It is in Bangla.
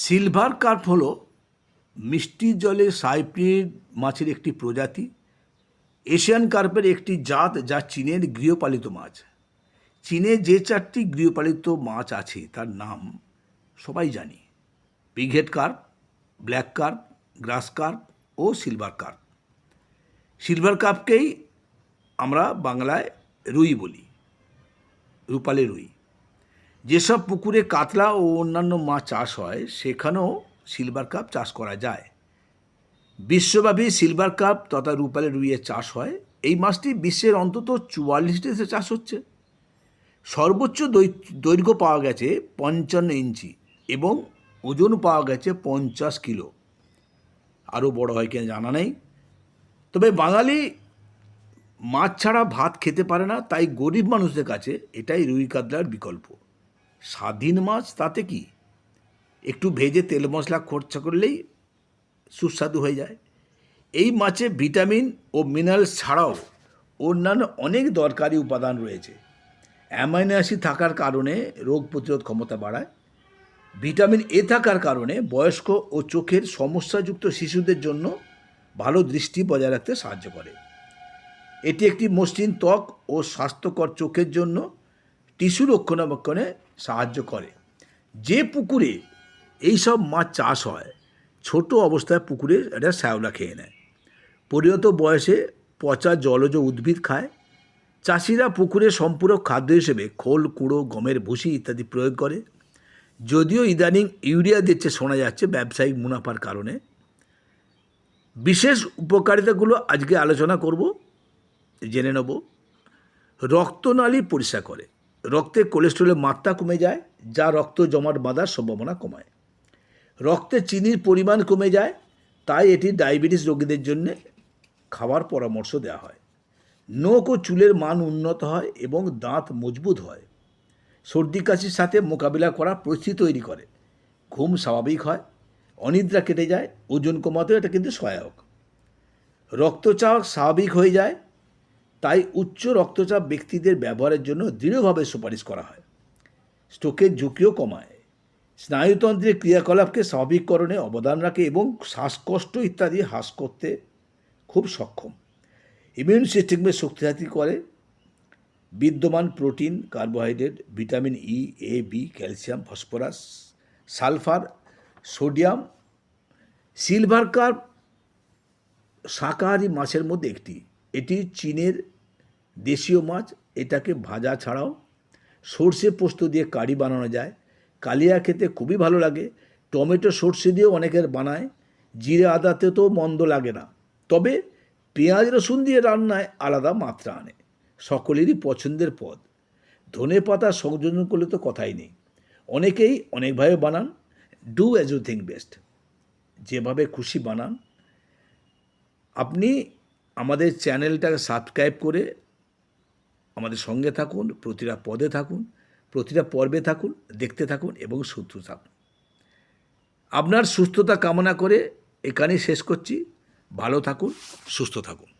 সিলভার কার্প হলো মিষ্টি জলে সাইপ্রিনিড মাছের একটি প্রজাতি। এশিয়ান কার্পের একটি জাত যা চীনের গৃহপালিত মাছ। চীনে যে চারটি গৃহপালিত মাছ আছে তার নাম সবাই জানি: pighead carp, black carp, grass carp ও সিলভার কার্প। সিলভার কার্পকেই আমরা বাংলায় রুই বলি, রূপালী রুই। যেসব পুকুরে কাতলা ও অন্যান্য মাছ চাষ হয় সেখানেও সিলভার কার্প চাষ করা যায়। বিশ্বব্যাপী সিলভার কার্প তথা রূপালী রুইয়ের চাষ হয়। এই মাছটি বিশ্বের অন্তত 44 দেশে চাষ হচ্ছে। সর্বোচ্চ দৈর্ঘ্য পাওয়া গেছে 55 ইঞ্চি এবং ওজন পাওয়া গেছে 50 কিলো। আরও বড় হয় কিনা জানা নেই। তবে বাঙালি মাছ ছাড়া ভাত খেতে পারে না, তাই গরিব মানুষদের কাছে এটাই রুই কাতলার বিকল্প। স্বাধীন মাছ, তাতে কি, একটু ভেজে তেল মশলা খরচা করলেই সুস্বাদু হয়ে যায়। এই মাছে ভিটামিন ও মিনারেলস ছাড়াও অন্যান্য অনেক দরকারি উপাদান রয়েছে। অ্যামাইনো অ্যাসিড থাকার কারণে রোগ প্রতিরোধ ক্ষমতা বাড়ায়। ভিটামিন এ থাকার কারণে বয়স্ক ও চোখের সমস্যাযুক্ত শিশুদের জন্য ভালো দৃষ্টি বজায় রাখতে সাহায্য করে। এটি একটি মসৃণ ত্বক ও স্বাস্থ্যকর চোখের জন্য টিস্যু রক্ষণাবেক্ষণে সাহায্য করে। যে পুকুরে এইসব মাছ চাষ হয়, ছোট অবস্থায় পুকুরে এটা শ্যাওলা খেয়ে নেয়। পরিণত বয়সে পচা জলজ উদ্ভিদ খায়। চাষিরা পুকুরে সম্পূরক খাদ্য হিসেবে খোল, কুড়ো, গমের ভুসি ইত্যাদি প্রয়োগ করে। যদিও ইদানিং ইউরিয়া দিচ্ছে শোনা যাচ্ছে ব্যবসায়িক মুনাফার কারণে। বিশেষ উপকারিতাগুলো আজকে আলোচনা করব, জেনে নেব। রক্তনালী পরিষ্কার করে। রক্তে কোলেস্টেরলের মাত্রা কমে যায়, যা রক্ত জমাট বাঁধার সম্ভাবনা কমায়। রক্তে চিনির পরিমাণ কমে যায়, তাই এটি ডায়াবেটিস রোগীদের জন্য খাওয়ার পরামর্শ দেওয়া হয়। নখ ও চুলের মান উন্নত হয় এবং দাঁত মজবুত হয়। সর্দি কাশির সাথে মোকাবিলা করার পরিস্থিতি তৈরি করে। ঘুম স্বাভাবিক হয়, অনিদ্রা কেটে যায়, ওজন কমাতেও এটা কিন্তু সহায়ক। রক্তচাপ স্বাভাবিক হয়ে যায়, তাই উচ্চ রক্তচাপ ব্যক্তিদের ব্যবহারের জন্য দৃঢ়ভাবে সুপারিশ করা হয়। স্ট্রোকের ঝুঁকিও কমায়। স্নায়ুতন্ত্রের ক্রিয়াকলাপকে স্বাভাবিককরণে অবদান রাখে এবং শ্বাসকষ্ট ইত্যাদি হ্রাস করতে খুব সক্ষম। ইমিউন সিস্টেমকে শক্তিশালী করে। বিদ্যমান protein, carbohydrate, vitamin E, A, B, calcium, phosphorus, sulphur, sodium. Silver carp শাকাহারী মাছের মধ্যে একটি। এটি চীনের দেশীয় মাছ। এটাকে ভাজা ছাড়াও সর্ষে পোস্ত দিয়ে কারি বানানো যায়। কালিয়া খেতে খুবই ভালো লাগে। টমেটো সর্ষে দিয়েও অনেকের বানায়। জিরে আদাতে তো মন্দ লাগে না, তবে পেঁয়াজ রসুন দিয়ে রান্নায় আলাদা মাত্রা আনে। সকলেরই পছন্দের পদ। ধনে পাতা সংযোজন করলে তো কথাই নেই। অনেকেই অনেকভাবে বানান। Do as you think best, যেভাবে খুশি বানান। আপনি আমাদের চ্যানেলটাকে সাবস্ক্রাইব করে আমাদের সঙ্গে থাকুন, প্রতিটা পদে থাকুন, প্রতিটা পর্বে থাকুন, দেখতে থাকুন এবং সুস্থ থাকুন। আপনার সুস্থতা কামনা করে এখানেই শেষ করছি। ভালো থাকুন, সুস্থ থাকুন।